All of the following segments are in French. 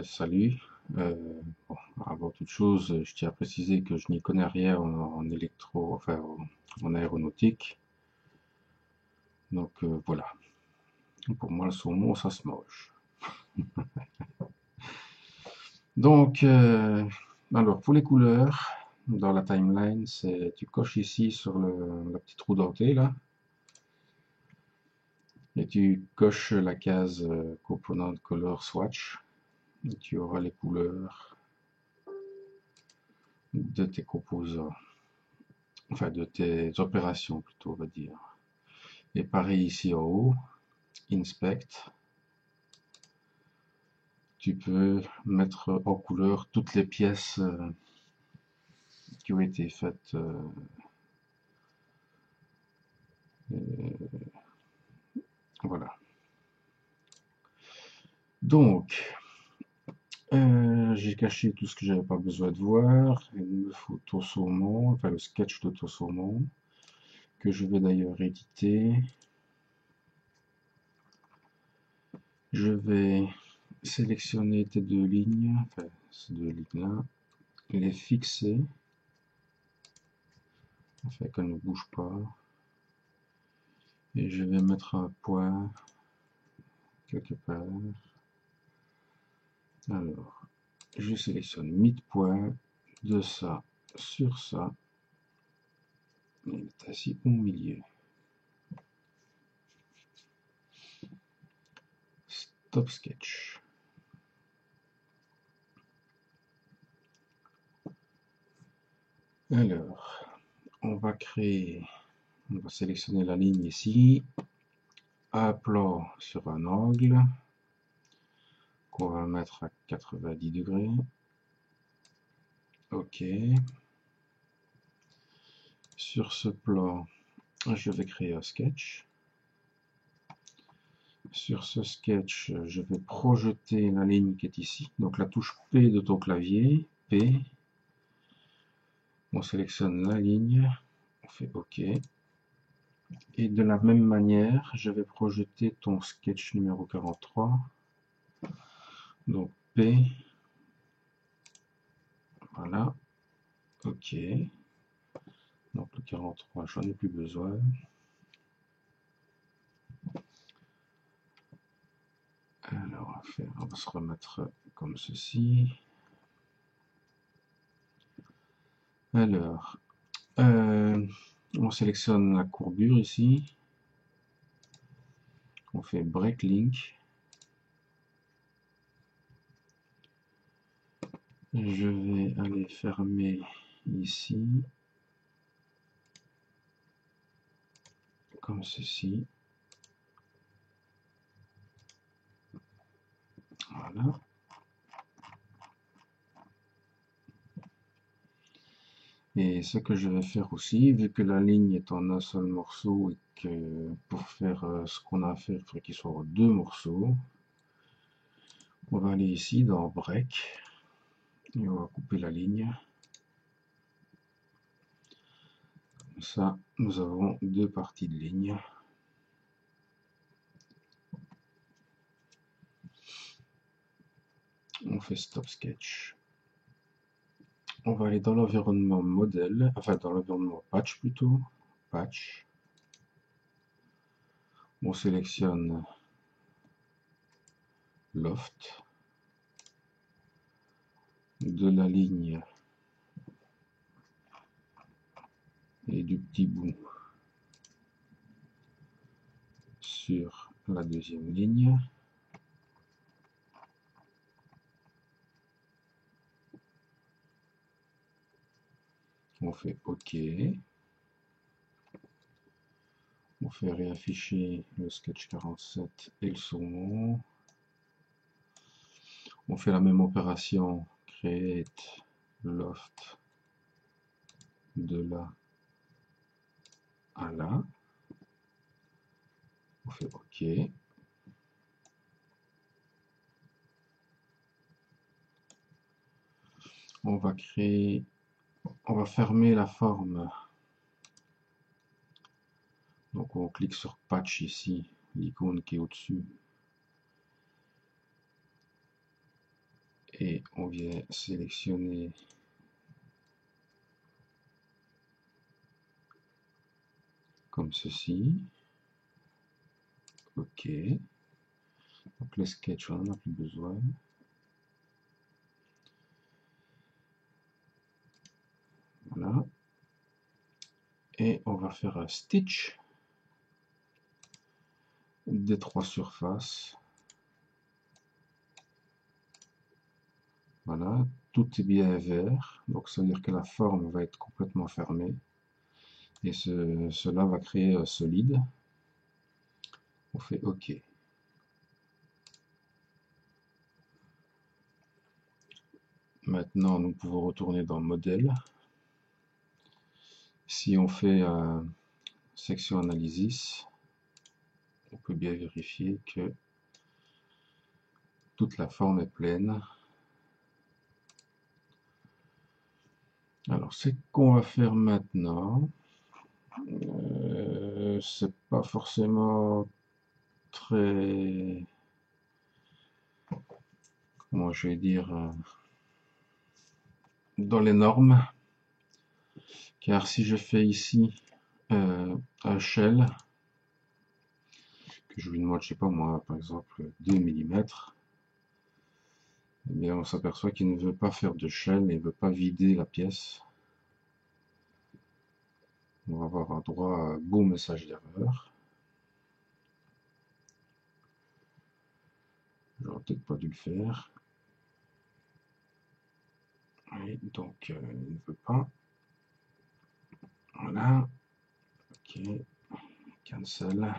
Salut. Bon, avant toute chose, je tiens à préciser que je n'y connais rien en électro, enfin en aéronautique. Donc voilà. Pour moi, le saumon, ça se mange. Donc, alors pour les couleurs, dans la timeline, c'est tu coches ici sur la petite roue dentée là, et tu coches la case Component Color Swatch, et tu auras les couleurs de tes composants, enfin de tes opérations plutôt, on va dire. Et pareil ici en haut, Inspect, tu peux mettre en couleur toutes les pièces qui ont été faites. Voilà. Donc, j'ai caché tout ce que j'avais pas besoin de voir. Il me faut Tosaumon, enfin le sketch de Tosaumon, que je vais d'ailleurs éditer. Je vais sélectionner tes deux lignes, enfin ces deux lignes-là, les fixer, afin qu'elles ne bougent pas. Et je vais mettre un point quelque part. Alors, je sélectionne midpoint de ça sur ça. Il est assis au milieu. Stop sketch. Alors, on va sélectionner la ligne ici, à plan sur un angle qu'on va mettre à 90 degrés. OK. Sur ce plan, je vais créer un sketch. Sur ce sketch, je vais projeter la ligne qui est ici. Donc la touche P de ton clavier, P. On sélectionne la ligne, on fait OK. Et de la même manière, je vais projeter ton sketch numéro 43. Donc P, voilà, OK. Donc le 43, j'en ai plus besoin. Alors on va se remettre comme ceci. Alors, on sélectionne la courbure ici. On fait break link. Je vais aller fermer ici, comme ceci. Voilà. Et ce que je vais faire aussi, vu que la ligne est en un seul morceau et que pour faire ce qu'on a à faire, il faudrait qu'il soit en deux morceaux, on va aller ici dans break et on va couper la ligne. Comme ça, nous avons deux parties de ligne. On fait stop sketch. On va aller dans l'environnement modèle, enfin dans l'environnement patch plutôt. Patch. On sélectionne loft. De la ligne et du petit bout sur la deuxième ligne. On fait OK. On fait réafficher le sketch 47 et le saumon. On fait la même opération, create loft de là à là. On fait OK. On va fermer la forme. Donc on clique sur patch ici, l'icône qui est au-dessus. et on vient sélectionner comme ceci. OK. Donc le sketch, on n'en a plus besoin. Voilà. Et on va faire un stitch des trois surfaces. Voilà, tout est bien vert, donc ça veut dire que la forme va être complètement fermée. Et cela va créer un solide. On fait OK. Maintenant, nous pouvons retourner dans Modèle. Si on fait section Analysis, on peut bien vérifier que toute la forme est pleine. Alors, ce qu'on va faire maintenant, c'est pas forcément très, comment je vais dire, dans les normes, car si je fais ici un shell, que je lui demande, je sais pas moi, par exemple 2 mm, eh bien on s'aperçoit qu'il ne veut pas faire de shell et ne veut pas vider la pièce. On va avoir un droit à un beau message d'erreur. J'aurais peut-être pas dû le faire. Oui, donc il ne veut pas. Voilà. Ok. Cancel.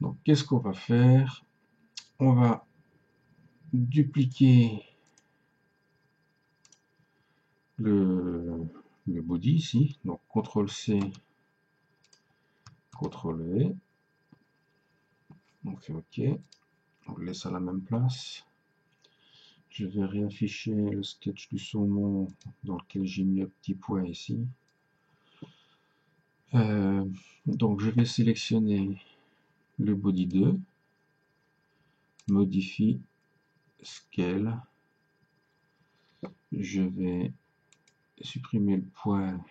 Donc qu'est-ce qu'on va faire? On va dupliquer le body ici. Donc CTRL-C, CTRL-V. On fait OK. On le laisse à la même place. Je vais réafficher le sketch du saumon dans lequel j'ai mis un petit point ici. Donc je vais sélectionner le body 2, modifie, scale. Je vais supprimer le point,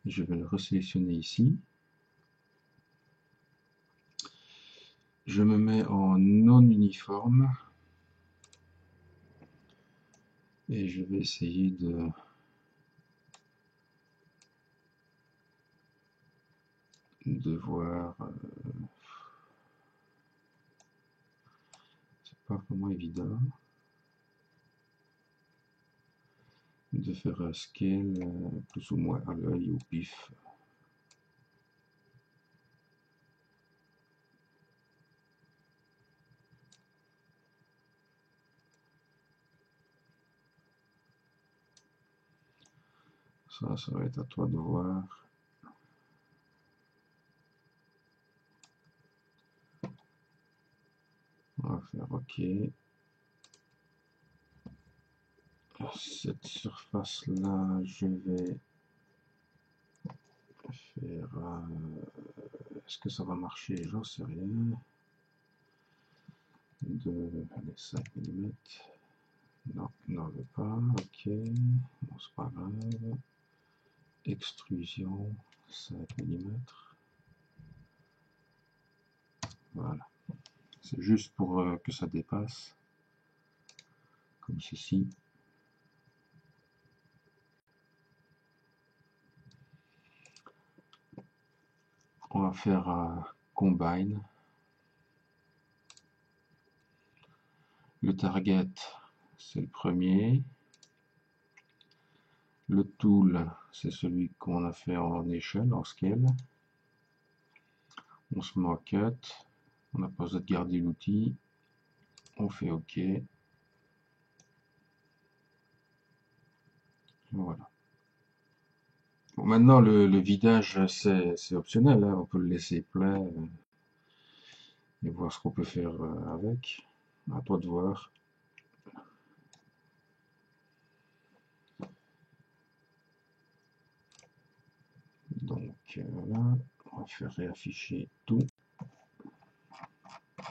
je vais le resélectionner ici. Je me mets en non uniforme et je vais essayer de voir. C'est pas vraiment évident de faire un scale plus ou moins à l'œil au pif. Ça va être à toi de voir. On va faire OK. Cette surface là, je vais faire. Est-ce que ça va marcher? J'en sais rien. Allez, 5 mm. Non, il n'en veut pas. OK. Bon, c'est pas grave. Extrusion 5 mm. Voilà. C'est juste pour que ça dépasse. Comme ceci. On va faire un combine. Le target, c'est le premier. Le tool, c'est celui qu'on a fait en échelle, en scale. On se met en cut. On n'a pas besoin de garder l'outil. On fait OK. Voilà. Bon, maintenant, le vidage, c'est optionnel. Hein. On peut le laisser plein et voir ce qu'on peut faire avec. À toi de voir. Donc voilà, on va faire réafficher tout. On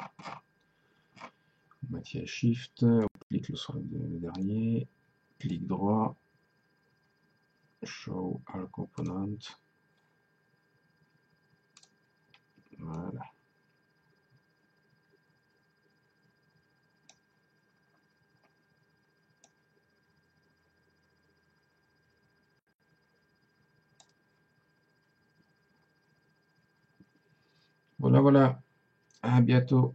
met Tiens, Shift, on clique sur le dernier, clic droit, Show All Component. Voilà. Voilà, voilà. À bientôt.